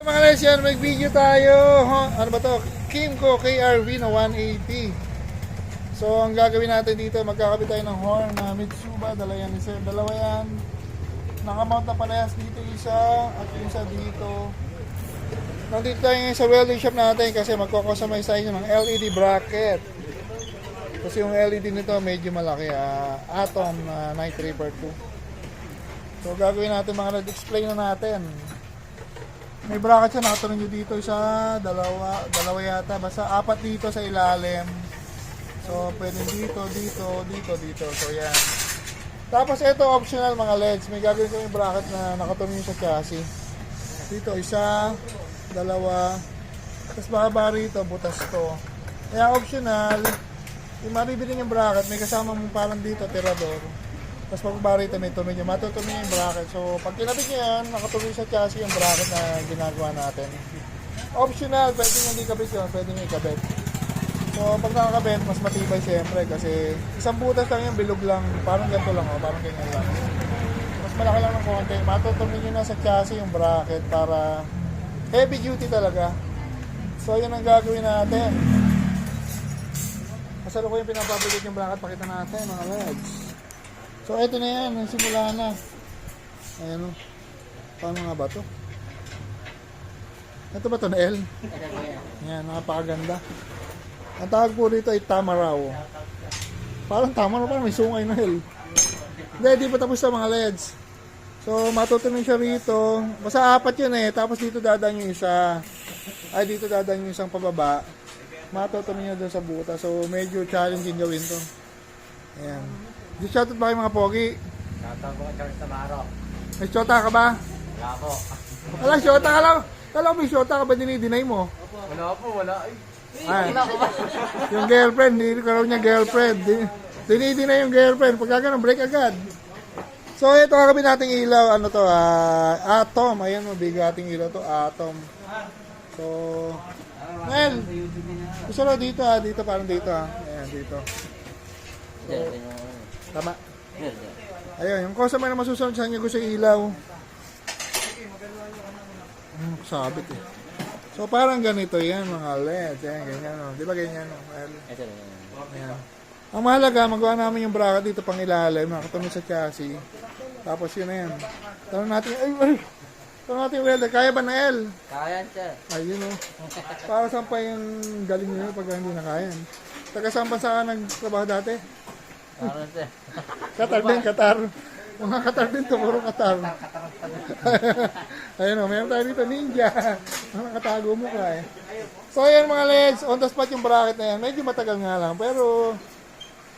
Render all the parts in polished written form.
Mga guys, yan, mag-video tayo. Ano ba to? Kimco KRV na 180. So, ang gagawin natin dito, magkakabit tayo ng horn na Mitsuba. Dala yan ni sir. Dalawa yan. Nakamount na parehas dito isa at isa dito. Nandito tayo ngayon sa welding shop natin kasi magko-customize tayo ng LED bracket. Kasi yung LED nito medyo malaki. Atom 93/2. So, gagawin natin mga display na natin. May bracket siya, nakatunan nyo dito isa, dalawa yata, basta apat dito sa ilalim. So, pwede dito. So, yan. Tapos, ito optional mga LEDs. May gagawin kami bracket na nakatunan sa chassis. Dito, isa, dalawa, tapos baba rito, butas to. Kaya optional, yung maribili yung bracket, may kasama mong parang dito, tirador. Tapos pagbaba rito may tuloy nyo, matutuloy yung bracket. So, pag kinabit nyo yan, nakatuloy sa chassis yung bracket na ginagawa natin. Optional, pwede nyo hindi kabit yun, pwede nyo ikabit. So, pag nakakabit, mas matibay siyempre kasi isang butas lang yung bilog lang, parang ganito lang, parang ganyan lang. Mas malaki lang ng konti, matutuloy nyo na sa chassis yung bracket para heavy duty talaga. So, yun ang gagawin natin. Masalo ko yung pinapabilit yung bracket, pakita natin mga LEDs. So, ito na yan. Nagsimula na. Ayan o. Paano nga ba ito? Ito ba ito na L? Ayan, napakaganda. Ang tawag po dito ay Tamaraw. Parang Tamaraw, parang may sungay na L. Hindi, di pa tapos sa mga LEDs. So, matutunan siya rito. Basta apat yun eh. Tapos dito dadaan yung isa. Ay, dito dadaan yung isang pababa. Matutunan niya doon sa buta. So, medyo challenging gawin to. Ayan. Di shoutout ba kayo mga pogi? Shoutout po ka sa Maro. May shota ka ba? Wala po. Wala, shota ka lang. Kala ko may shota ka ba dinideny mo? Wala po, wala. Ay, yung girlfriend, hindi ka raw niya girlfriend. Dinideny yung girlfriend. Pagka ganun, break agad. So, ito kakabi nating ilaw. Ano to? Atom. Ayan, mabigating ilaw to. Atom. So, well, gusto na dito dito parang dito Ayan, dito. So, tama. Ayun, yung customer na masusunod sa inyo gusto yung ilaw. Sabit eh. So parang ganito yan mga LEDs. Ayan, ganyan o. Di ba ganyan o? Ayan. Ang mahalaga, magawa namin yung bracket dito pang ilalim. Nakatunog sa chassis. Tapos yun na yan. Tanong natin, tanong natin yung welder. Kaya ba na L? Kaya siya. Ayun o. Para saan pa yung galing nyo pag hindi na kaya. Taga saan ba sa nagtrabaho dati? Para siya. Qatar din, Qatar. Mga Qatar din to, puro Qatar. Ayun o, meron tayo dito, ninja. Nakatago mo ka eh. So ayan mga LEDs, on the spot yung bracket na yan. Medyo matagal nga lang, pero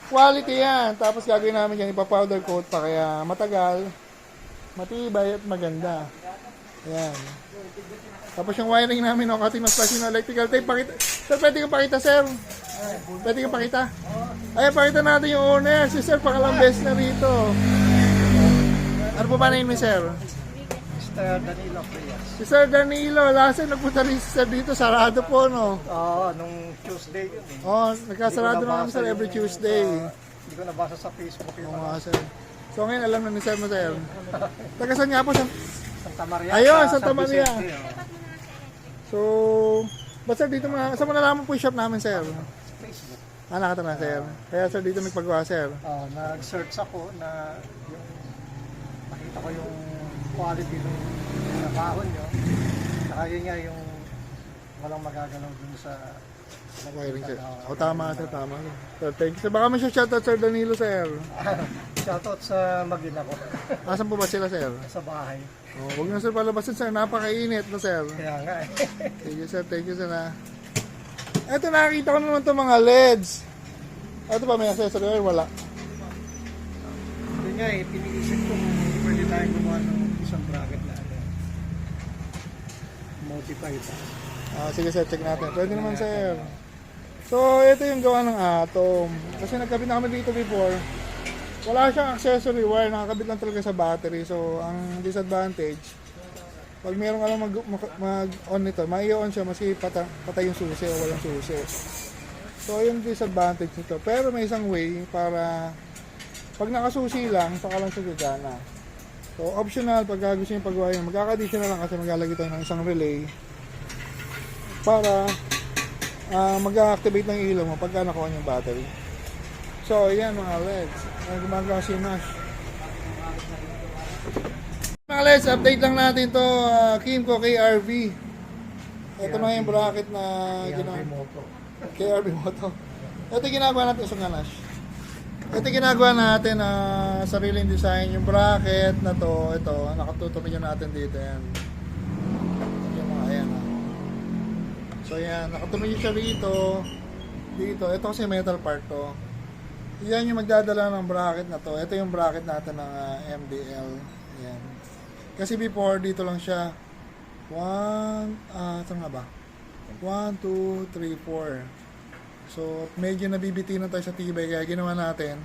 quality yan. Tapos gagawin namin yan, ipa-powder coat pa, kaya matagal, matibay at maganda. Ayan. Tapos yung wiring namin, cutting ng plastic na electrical tape. Pakita. Sir, pwede kang pakita, sir. Pwede kang pakita. Ay, pakita natin yung owner. Si sir, pangalang best na rito. Ano po ba name ni sir? Mr. Danilo Prias. Si Sir Danilo. Last time nagpunta rin si sir dito. Sarado po, no? Oo, nung Tuesday yun eh. Oo, nagkasarado na kami sir every Tuesday. Hindi ko nabasa sa Facebook yun. Oo nga, sir. So ngayon, alam na ni sir mo, sir. Taga saan nga po? Santa Maria. Ayun, Santa Maria. Vicente, So, ba't sir dito mga, saan mo nalaman po yung shop namin, sir? Facebook. Nakita na, sir. Kaya sir, dito nagpagawa, sir. Nag-search ako na yung nakita ko yung quality ng nakahon nyo. Saka yun nga yung walang magagalaw dun sa Wiring, sir. O, tama, sir, tama. Sir, thank you. Sir, baka may shoutout, sir Danilo, sir. shoutout sa magina ko Asan po ba sila, sir? sa bahay. Oh, huwag na, sir, palabasin, sir. Napakainit na, sir. Kaya nga eh. Thank you, sir. Thank you, sir, ha. Eto, nakakita ko naman itong mga LEDs. Ito pa, may accessory or wala? Yun nga eh, piniisip ko kung pwede tayo gumawa ng isang bracket na modify pa. Sige, sir, check natin. Pwede naman, sir. So, ito yung gawa ng Atom. Kasi nagkabit na kami dito before. Wala siyang accessory wire. Nakakabit lang talaga sa battery. So, ang disadvantage, pag mayroon ka lang mag-on nito, mai-on siya maski patay yung susi o walang susi. So, yung disadvantage nito. Pero may isang way para pag nakasusi lang, saka lang siya gagana. So, optional, pag gusto nyo pagawa yan, magkaka-additional lang kasi maglalagay tayo ng isang relay para mag-activate ng ilaw mo pagka nakuha yung battery. So, ayan mga LEDs. Gumagawa si Nash. Mga LEDs, update lang natin to Kimco KRV. Ito na yung bracket na ginagawa. KRV Moto. Ito yung ginagawa natin sa Nash. Ito yung ginagawa natin sariling design. Yung bracket na to, ito, nakatutumin nyo natin dito. Yan. Yung mga ayan. So yan, nakatumin nyo siya rito. Dito, ito kasi metal part to. Yan yung magdadala ng bracket na to. Ito yung bracket natin ng MDL. Yan. Kasi before, dito lang siya. Saan nga ba? 1, 2, 3, 4. So, medyo nabibitinan tayo sa tibay. Kaya ginawa natin.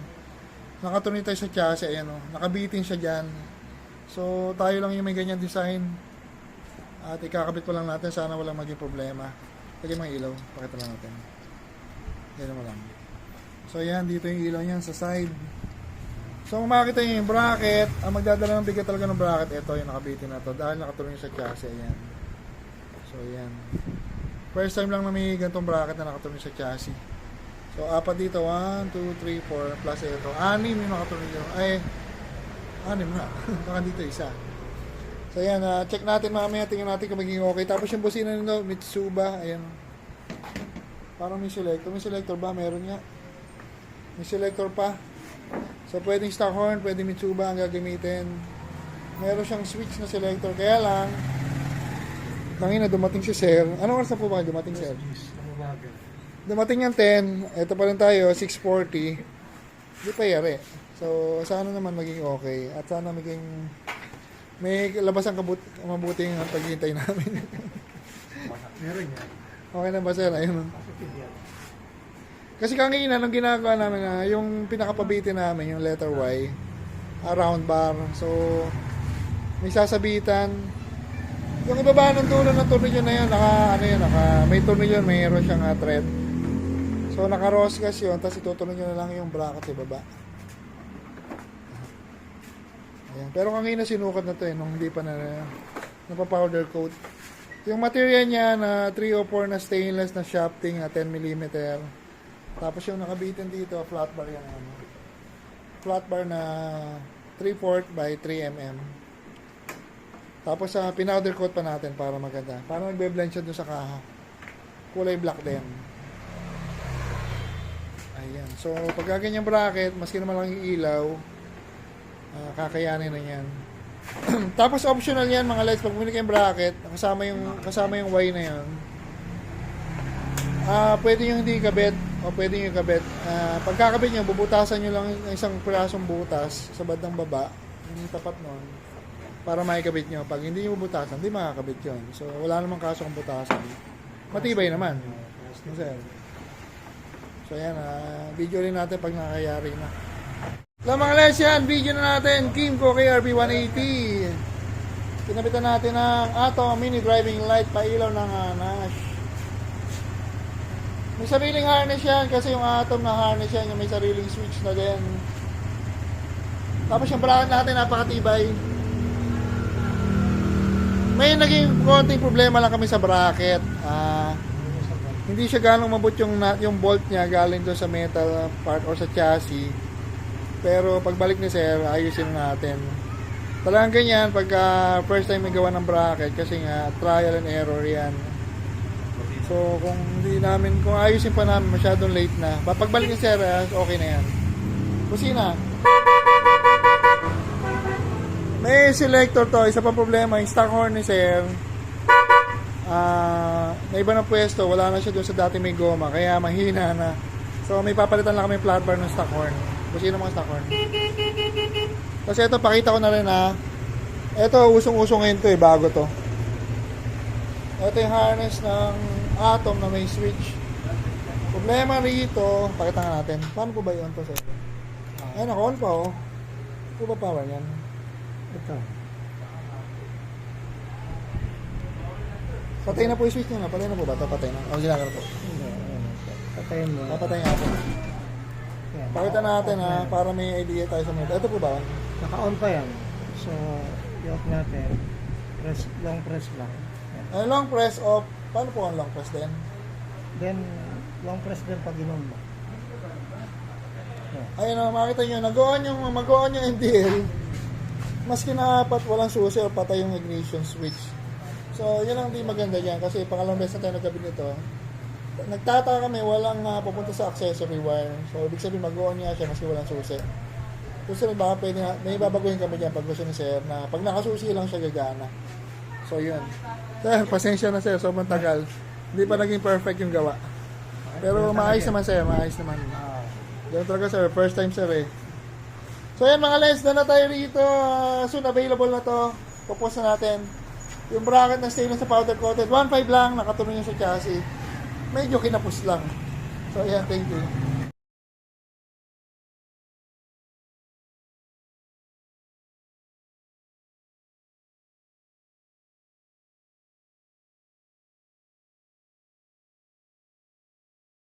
Nakatuloy tayo sa chassis. Ayan o. Nakabitin siya dyan. So, tayo lang yung may ganyan design. At ikakabit pa lang natin. Sana walang maging problema. Lagyan mga ilaw. Pakita lang natin. Yan mo lang. So, yan. Dito yung ilaw niyan sa side. So, kung makikita nyo yung bracket, ang magdadala ng bigat talaga ng bracket, ito yung nakabitin na to. Dahil nakatuloy sa chassis. Ayan. So, yan. First time lang na may ganitong bracket na nakatuloy sa chassis. So, apat dito. 1, 2, 3, 4. Plus ito. 6 yung nakatuloy dito. Ay, 6 na. Baka dito isa. So, ayan. Check natin mamaya. Tingnan natin kung magiging okay. Tapos yung busina nito, Mitsuba. Ayan. Parang may selector. May selector ba? Meron nga. May selector pa. So, pwedeng stock horn. Pwedeng Mitsuba ang gagamitin. Meron siyang switch na selector. Kaya lang, tangina, dumating si Sir. Anong oras na po ba dumating, Sir? Dumating yung 10. Ito pa rin tayo, 6:40. Hindi pa yari. So, sana naman maging okay. At sana maging may labas ang mabuting ang paghihintay namin. Meron yan. Okay na ba, Sir? Ayun. Kasi kanina, nung ginagawa namin yung pinakapabitin namin, yung letter Y, round bar. So, may sasabitan. Yung ibaba ng dulo ng tornilyo na yun, may tornilyo, mayroon siyang thread. So, naka-rosgas yun, tapos itutuloy nyo na lang yung bracket sa baba. Ayan. Pero kanina sinukat na to nung hindi pa napapowder coat. Yung material niya na 304 na stainless na shafting na 10mm. Tapos yung nakabitin dito, flat bar yan. Flat bar na 3/4 by 3mm. Tapos pinowder coat pa natin para maganda. Para nagbe-blend siya doon sa kaha. Kulay black din. Ayan. So, pag ganyan bracket, maski naman lang yung ilaw, kakayanin na yan. Tapos optional yan mga lights. Pag bumili kayong bracket, kasama yung Y na yan. Pwede yung hindi kabit o pwede yung kabit. Pagkakabit nyo, bubutasan nyo lang isang pirasong butas sa bandang baba. Yung tapat nun. Para maikabit nyo. Pag hindi nyo bubutasan, hindi makakabit yun. So, wala namang kaso kung butasan. Matibay naman. So, yan. Video rin natin pag nakayari na. So, mga les yan. Video na natin. Kimco KRV 180. Pinabitan natin ng Atom Mini Driving Light. Pailaw ng Nash. May sariling harness yan. Kasi yung Atom na harness yan, yung may sariling switch na din. Tapos yung bracket natin, napakatibay. May naging konting problema lang kami sa bracket. Hindi siya ganong mabot yung bolt niya galing doon sa metal part or sa chassis. Pero pagbalik ni Sir, ayusin natin. Talagang ganyan pagka first time may gawa ng bracket kasi nga trial and error yan. So kung ayusin pa namin masyadong late na. Pagbalik ni Sir, okay na yan. Kusina. May selector to, isa pa problema, yung stock horn ni Sir, na iba ng pwesto, wala na siya doon sa dati may goma, kaya mahina na. So may papalitan lang kami flat bar ng stock horn. Kasi ng mga stock horn. Kasi ito, pakita ko na rin ito, usong-usong ngayon to bago to. Ito yung harness ng Atom na may switch. Problema rito, pakita nga natin. Paano po ba yun to, Sir? Ayun, naka-on pa Ito ba power yan? Ito. Patay na po yung switch niya. Patay na po ba ito? Patay na. O, ginagano po. Patayin mo. Papatay nga po. Pakita natin para may idea tayo sa mga. Ito po ba? Naka-on pa yan. So, i-off natin. Long press lang. Yan. Ang long press off. Paano po ang long press din? Then, long press din pag inom mo. Yan. Ayun o, makita nyo, mag-on yung MDL. Maski na apat, walang susi o patay yung ignition switch. So, yun ang di maganda dyan. Kasi pangalawang beses na tayo nagkabi nito. Nagtataka kami, walang pupunta sa accessory wire. So, ibig sabihin, mag-on niya siya maski walang susi. Susunod baka pwede na, may babaguhin kami dyan pag gusto ni Sir na pag nakasusi lang siya gagana. So, yun. Sir, pasensya na Sir, sobrang tagal. Hindi pa naging perfect yung gawa. Pero maayos naman Sir, maayos naman. Ganun talaga Sir, first time Sir eh. So, yan mga lens, na tayo rito. Soon available na to. Pupos na natin. Yung bracket na stainless sa powder coated, 1.5 lang, nakatuloy yung sa chassis. Medyo kinapos lang. So, ayan, thank you.